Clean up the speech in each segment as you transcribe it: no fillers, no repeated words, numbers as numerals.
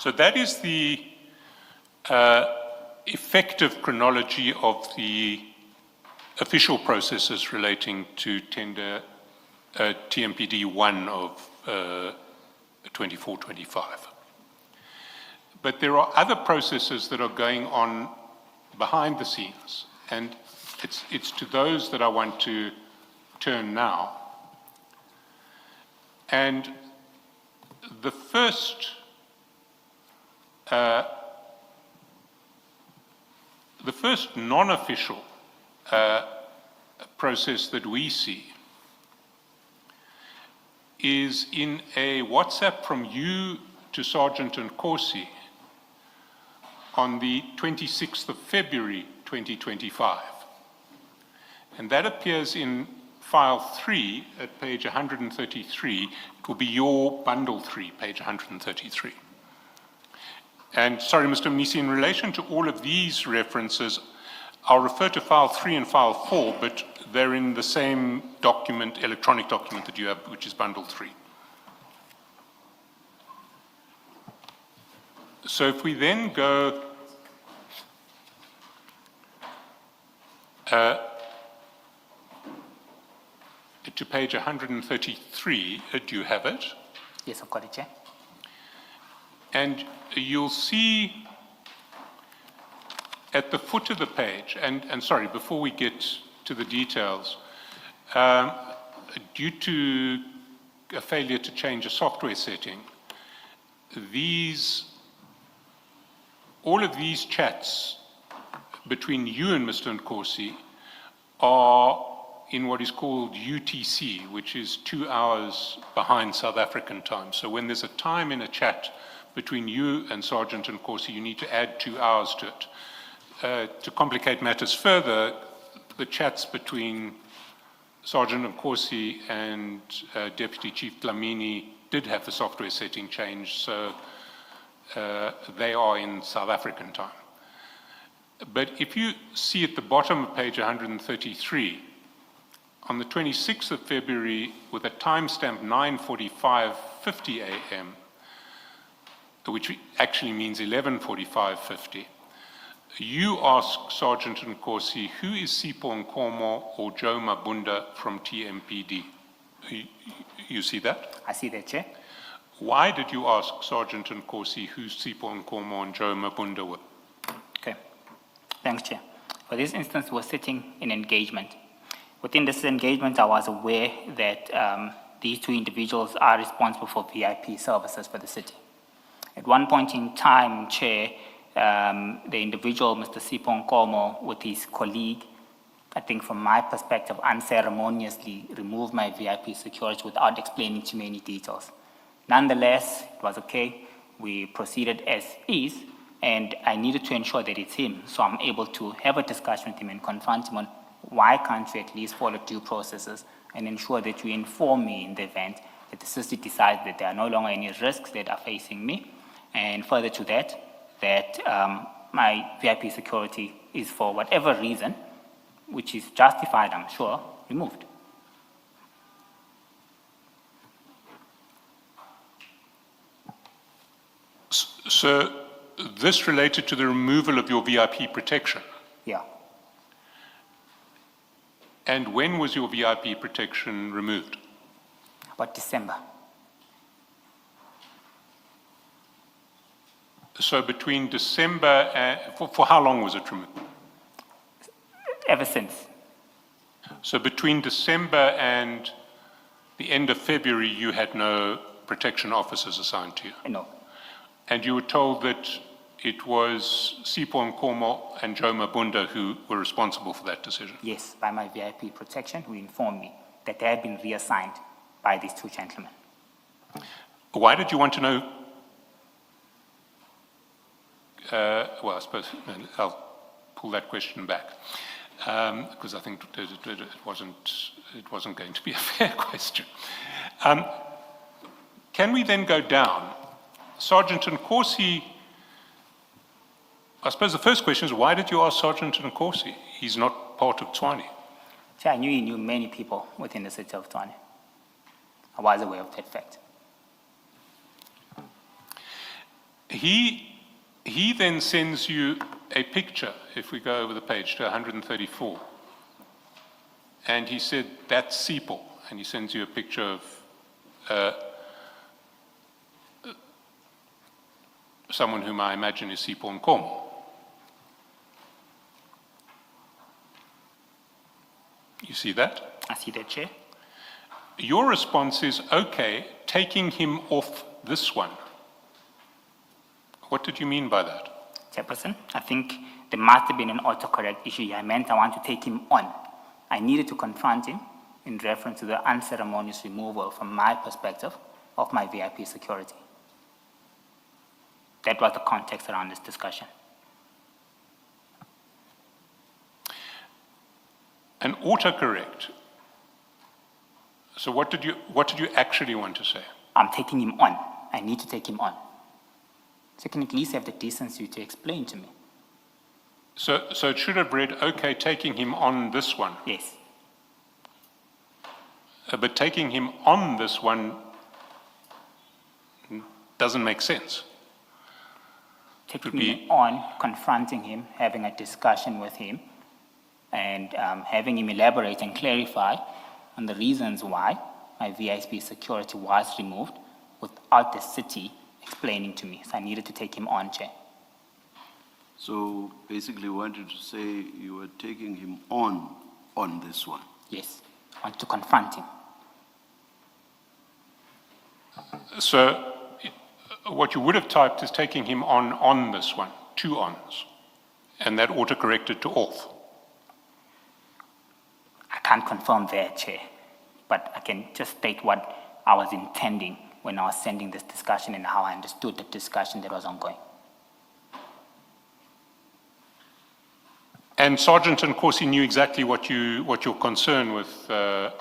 So that is the effective chronology of the official processes relating to tender TMPD 1 of 24-25. But there are other processes that are going on behind the scenes, and it's to those that I want to turn now. And the first non-official process that we see is in a WhatsApp from you to Sergeant-nkosi on the 26th of February 2025. And that appears in file 3 at page 133. It will be your bundle 3, page 133. And sorry, Mr. Minisi, in relation to all of these references, I'll refer to file 3 and file 4, but they're in the same document, electronic document that you have, which is bundle 3. So if we then go to page 133, do you have it? Yes, I've got it, Chair. And you'll see at the foot of the page, and sorry, before we get to the details, due to a failure to change a software setting, all of these chats between you and Mr. Nkosi are in what is called UTC, which is 2 hours behind South African time. So when there's a time in a chat between you and Sergeant Nkosi, you need to add 2 hours to it. To complicate matters further, the chats between Sergeant Nkosi and Deputy Chief Dlamini did have the software setting changed, so they are in South African time. But if you see at the bottom of page 133, on the 26th of February, with a timestamp 9:45:50 a.m., which actually means 11:45:50, you ask Sergeant Nkosi, who is Sipho Nkomo or Joe Mabunda from TMPD? You see that? I see that, Chair. Why did you ask Sergeant Nkosi who Sipho Nkomo and Joe Mabunda were? Okay. Thanks, Chair. For this instance, we're sitting in engagement. Within this engagement, I was aware that these 2 individuals are responsible for VIP services for the city. At one point in time, Chair, the individual, Mr. Sipho Nkomo, with his colleague, I think from my perspective, unceremoniously removed my VIP security without explaining too many details. Nonetheless, it was okay. We proceeded as is, and I needed to ensure that it's him, so I'm able to have a discussion with him and confront him on why can't you at least follow due processes and ensure that you inform me in the event that the city decides that there are no longer any risks that are facing me, and further to that, my VIP security is, for whatever reason, which is justified, I'm sure, removed. So this related to the removal of your VIP protection? Yeah. And when was your VIP protection removed? About December. So between December and, for how long was it removed? Ever since. So between December and the end of February, you had no protection officers assigned to you? No. And you were told that it was Sipho Nkomo and Joe Mabunda who were responsible for that decision? Yes, by my VIP protection, who informed me that they had been reassigned by these 2 gentlemen. Why did you want to know? Well, I suppose I'll pull that question back, because I think it wasn't going to be a fair question. Can we then go down? Sergeant Nkosi, I suppose the first question is, why did you ask Sergeant Nkosi? He's not part of Tshwane. I knew he knew many people within the city of Tshwane. I was aware of that fact. He then sends you a picture, if we go over the page to 134. And he said, that's Sipho. And he sends you a picture of someone whom I imagine is Tshwane CFO. You see that? I see that, Chair. Your response is, okay, taking him off this one. What did you mean by that? Chairperson, I think there must have been an autocorrect issue here. I meant I want to take him on. I needed to confront him in reference to the unceremonious removal, from my perspective, of my VIP security. That was the context around this discussion. An autocorrect. So what did you actually want to say? I'm taking him on. I need to take him on. So you can at least have the decency to explain to me. So it should have read, okay, taking him on this one. Yes. But taking him on this one doesn't make sense. Taking him on, confronting him, having a discussion with him, and having him elaborate and clarify on the reasons why my VIP security was removed without the city explaining to me. So I needed to take him on, Chair. So basically you wanted to say you were taking him on this one. Yes, I want to confront him. So what you would have typed is taking him on this one, 2 ons, and that autocorrected to off. I can't confirm that, Chair, but I can just state what I was intending when I was sending this discussion and how I understood the discussion that was ongoing. And Sergeant-nkosi knew exactly what your concern with Joe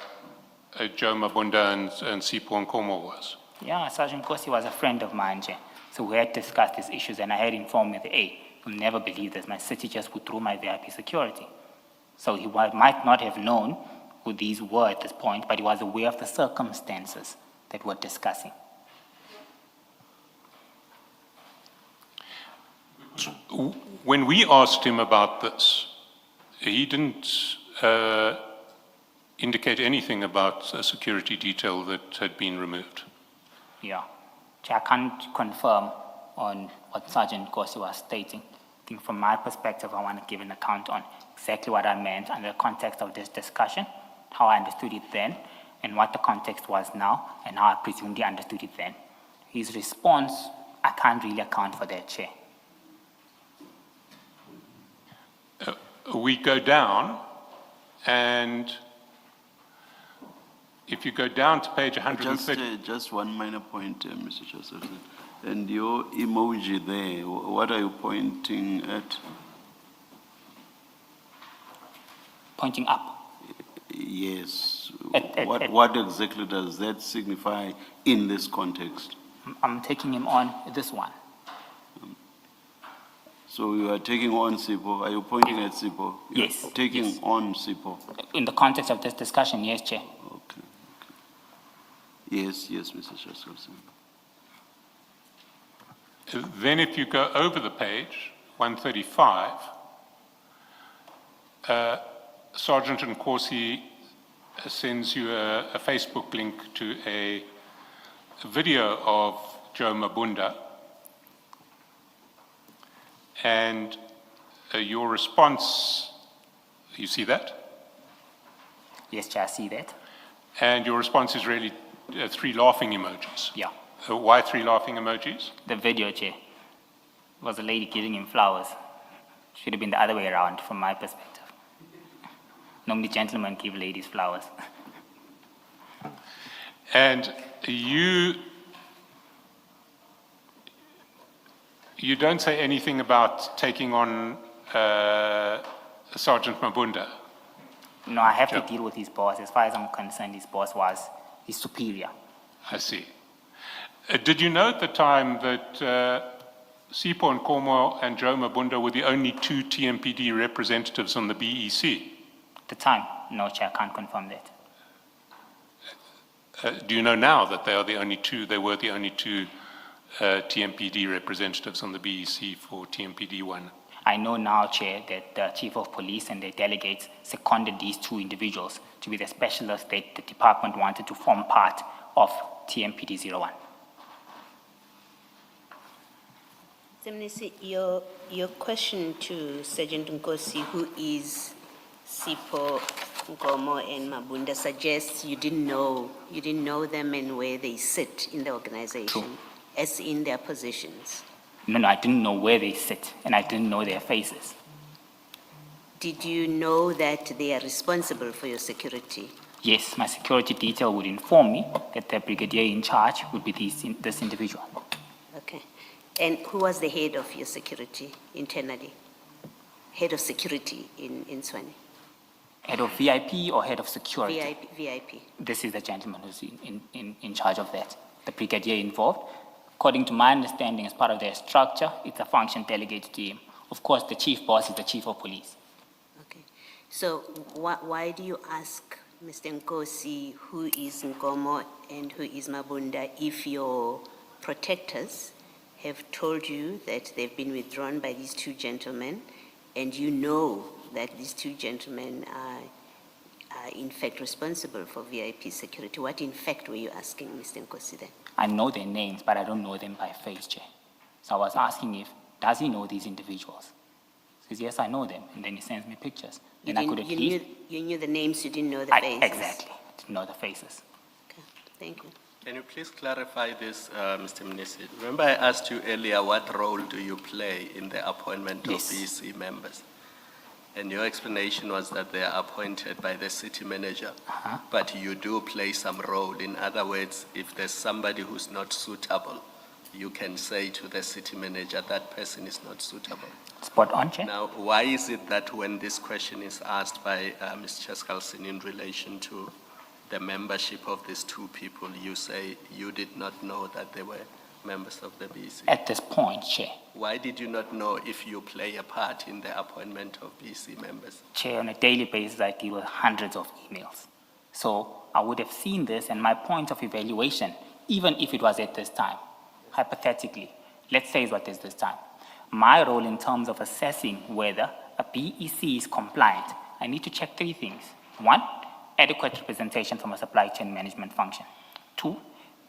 Mabunda and Tshwane CFO was. Yeah, Sergeant Nkosi was a friend of mine, Chair. So we had discussed these issues, and I had informed me that, hey, you'll never believe this. My city just withdrew my VIP security. So he might not have known who these were at this point, but he was aware of the circumstances that we're discussing. When we asked him about this, he didn't indicate anything about a security detail that had been removed. Yeah. Chair, I can't confirm on what Sergeant Nkosi was stating. I think from my perspective, I want to give an account on exactly what I meant in the context of this discussion, how I understood it then, and what the context was now, and how I presumed he understood it then. His response, I can't really account for that, Chair. We go down, and if you go down to page 130... Just one minor point, Mr. Chairperson. And your emoji there, what are you pointing at? Pointing up. Yes. At- What exactly does that signify in this context? I'm taking him on this one. So you are taking on Sipho. Are you pointing at Sipho? Yes, Taking yes. on Sipho. In the context of this discussion, yes, Chair. Okay. Yes, Mr. Chairperson. Then if you go over the page, 135, Sergeant-nkosi sends you a Facebook link to a video of Joe Mabunda, and your response, you see that? Yes, Chair, I see that. And your response is really 3 laughing emojis. Yeah. Why 3 laughing emojis? The video, Chair, was a lady giving him flowers. Should have been the other way around from my perspective. Normally gentlemen give ladies flowers. And you don't say anything about taking on Sergeant Mabunda. No, I have Sure. to deal with his boss. As far as I'm concerned, his boss was his superior. I see. Did you know at the time that Tshwane CFO and Joe Mabunda were the only 2 TMPD representatives on the BEC? At the time, no, Chair, I can't confirm that. Do you know now that they were the only 2 TMPD representatives on the BEC for TMPD 1? I know now, Chair, that the Chief of Police and their delegates seconded these two individuals to be the specialists that the department wanted to form part of TMPD 01. Minisi, your question to Sergeant Nkosi, who is Sipo, Nkomo, and Mabunda, suggests you didn't know them and where they sit in the organization, True. as in their positions. No, I didn't know where they sit, and I didn't know their faces. Did you know that they are responsible for your security? Yes, my security detail would inform me that the brigadier in charge would be this individual. Okay. And who was the head of your security internally? Head of security in Tshwane? Head of VIP or head of security? VIP. This is the gentleman who's in charge of that. The brigadier involved, according to my understanding, as part of their structure, it's a function delegated to him. Of course, the chief boss is the chief of police. Okay. So why do you ask Mr. Nkosi who is Nkomo and who is Mabunda if your protectors have told you that they've been withdrawn by these two gentlemen and you know that these two gentlemen are in fact responsible for VIP security? What in fact were you asking Mr. Nkosi then? I know their names, but I don't know them by face, Chair. So I was asking does he know these individuals? He says, yes, I know them. And then he sends me pictures. You knew the names, you didn't know the faces? Exactly. I didn't know the faces. Okay, thank you. Can you please clarify this, Mr. Minisi? Remember I asked you earlier, what role do you play in the appointment Yes. of BC members? And your explanation was that they are appointed by the city manager, but you do play some role. In other words, if there's somebody who's not suitable, you can say to the city manager, that person is not suitable. Spot on, Chair. Now, why is it that when this question is asked by Ms. Cheskalsin in relation to the membership of these two people, you say you did not know that they were members of the BC? At this point, Chair. Why did you not know if you play a part in the appointment of BC members? Chair, on a daily basis, I deal with hundreds of emails. So I would have seen this, and my point of evaluation, even if it was at this time, hypothetically, let's say what is this time. My role in terms of assessing whether a BEC is compliant, I need to check three things. One, adequate representation from a supply chain management function. Two,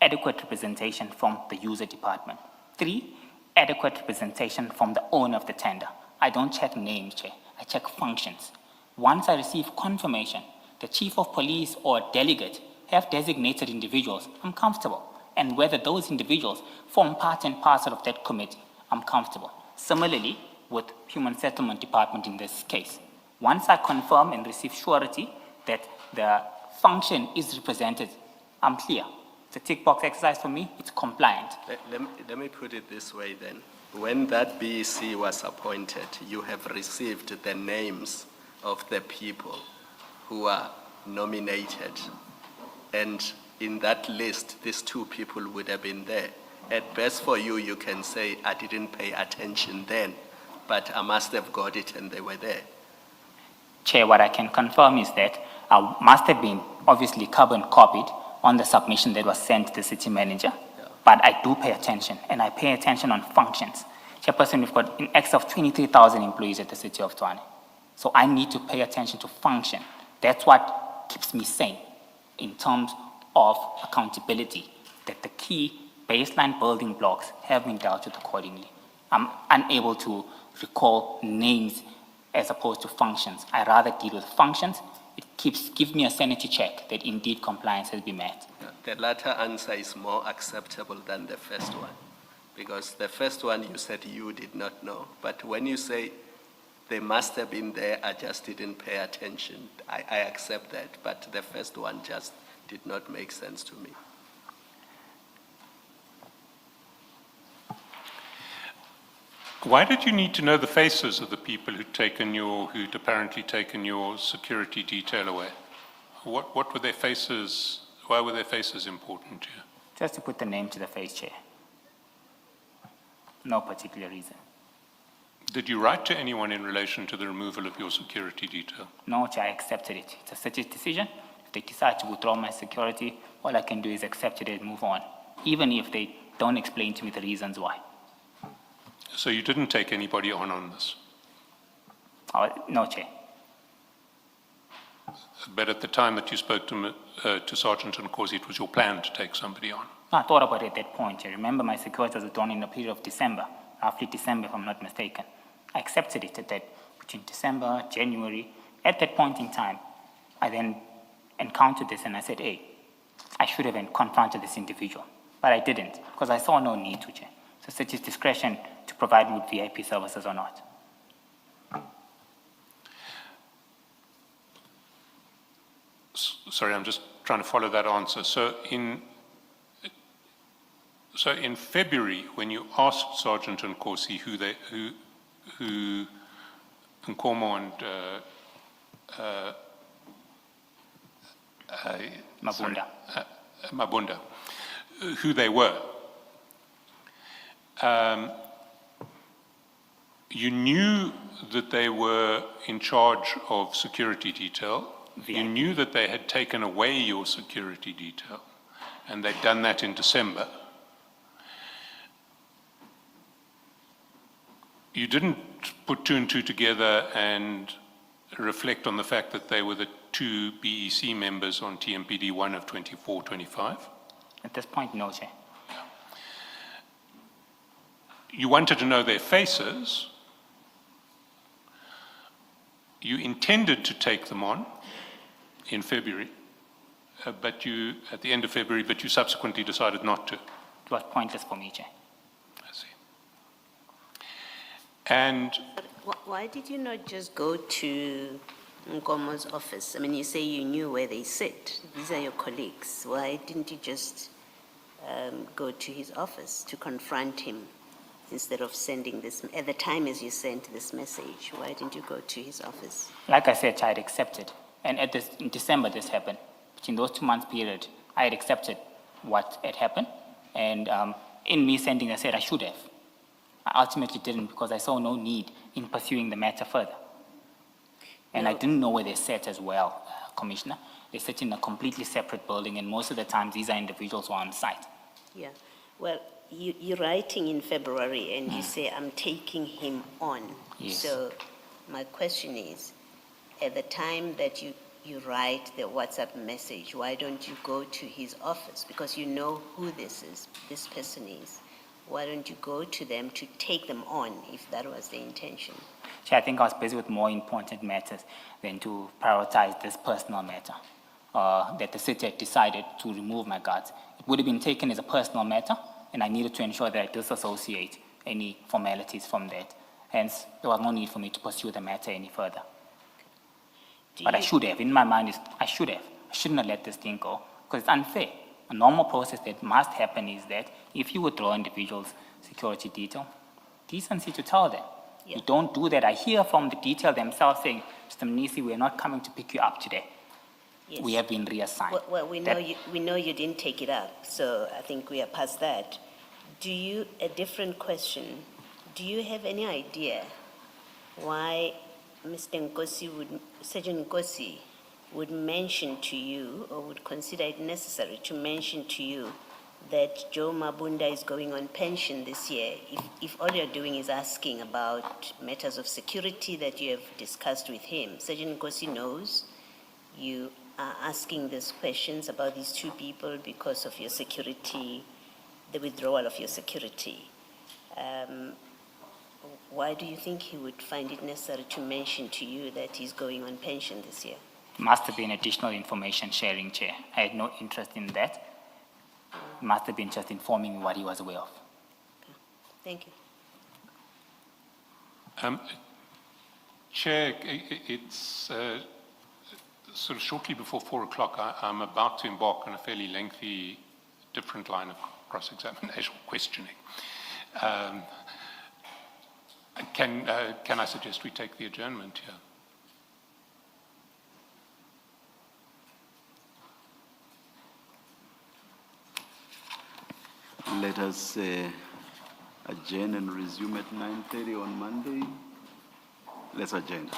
adequate representation from the user department. Three, adequate representation from the owner of the tender. I don't check names, Chair. I check functions. Once I receive confirmation, the chief of police or delegate have designated individuals, I'm comfortable. And whether those individuals form part and parcel of that committee, I'm comfortable. Similarly, with Human Settlement Department in this case, once I confirm and receive surety that the function is represented, I'm clear. It's a tick box exercise for me, it's compliant. Let me put it this way then. When that BEC was appointed, you have received the names of the people who are nominated. And in that list, these two people would have been there. At best for you, you can say, I didn't pay attention then, but I must have got it and they were there. Chair, what I can confirm is that I must have been obviously carbon copied on the submission that was sent to the city manager, but I do pay attention, and I pay attention on functions. Chairperson, we've got in excess of 23,000 employees at the city of Tshwane. So I need to pay attention to function. That's what keeps me sane in terms of accountability, that the key baseline building blocks have been dealt with accordingly. I'm unable to recall names as opposed to functions. I rather deal with functions. It gives me a sanity check that indeed compliance has been met. The latter answer is more acceptable than the first one, because the first one you said you did not know, but when you say they must have been there, I just didn't pay attention, I accept that, but the first one just did not make sense to me. Why did you need to know the faces of the people who'd apparently taken your security detail away? What were their faces? Why were their faces important to you? Just to put the name to the face, Chair. No particular reason. Did you write to anyone in relation to the removal of your security detail? No, Chair, I accepted it. It's a city's decision. If they decide to withdraw my security, all I can do is accept it and move on. Even if they don't explain to me the reasons why. So you didn't take anybody on this? No, Chair. But at the time that you spoke to Sergeant Nkosi, it was your plan to take somebody on? I thought about it at that point. I remember my security was done in the period of December, roughly December, if I'm not mistaken. I accepted it at that, between December, January. At that point in time, I then encountered this and I said, hey, I should have confronted this individual. But I didn't, because I saw no need to, Chair. So it's at his discretion to provide me with VIP services or not. Sorry, I'm just trying to follow that answer. So in February, when you asked Sergeant Nkosi who Nkomo and Mabunda. Mabunda, who they were, you knew that they were in charge of security detail. You knew that they had taken away your security detail, and they'd done that in December. You didn't put two and two together and reflect on the fact that they were the two BEC members on TMPD 1 of 24-25? At this point, no, Chair. You wanted to know their faces. You intended to take them on in February, at the end of February, but you subsequently decided not to. It was pointless for me, Chair. I see. And Why did you not just go to Nkomo's office? I mean, you say you knew where they sit. These are your colleagues. Why didn't you just go to his office to confront him instead of sending this, at the time as you sent this message? Why didn't you go to his office? Like I said, I had accepted. And in December, this happened. Between those 2 months period, I had accepted what had happened. And in me sending, I said I should have. I ultimately didn't because I saw no need in pursuing the matter further. And I didn't know where they sat as well, Commissioner. They sit in a completely separate building, and most of the times these are individuals who are on site. Yeah. Well, you're writing in February and you say, I'm taking him on. Yes. So my question is, at the time that you write the WhatsApp message, why don't you go to his office? Because you know who this person is. Why don't you go to them to take them on if that was the intention? Chair, I think I was busy with more important matters than to prioritize this personal matter. That the city had decided to remove my guards. It would have been taken as a personal matter, and I needed to ensure that I disassociate any formalities from that. Hence, there was no need for me to pursue the matter any further. But I should have. In my mind, I should have. I shouldn't have let this thing go because it's unfair. A normal process that must happen is that if you withdraw individuals' security detail, decency to tell them. Yeah. You don't do that. I hear from the detail themselves saying, Mr. Minisi, we're not coming to pick you up today. Yes. We have been reassigned. Well, we know you didn't take it up, so I think we are past that. A different question, do you have any idea why Sergeant Nkosi would mention to you or would consider it necessary to mention to you that Joe Mabunda is going on pension this year if all you're doing is asking about matters of security that you have discussed with him? Sergeant Nkosi knows you are asking these questions about these two people because of your security, the withdrawal of your security. Why do you think he would find it necessary to mention to you that he's going on pension this year? Must have been additional information sharing, Chair. I had no interest in that. Must have been just informing me what he was aware of. Okay. Thank you. Chair, it's sort of shortly before 4 o'clock. I'm about to embark on a fairly lengthy, different line of cross-examination questioning. Can I suggest we take the adjournment here? Let us adjourn and resume at 9:30 on Monday. Let's adjourn.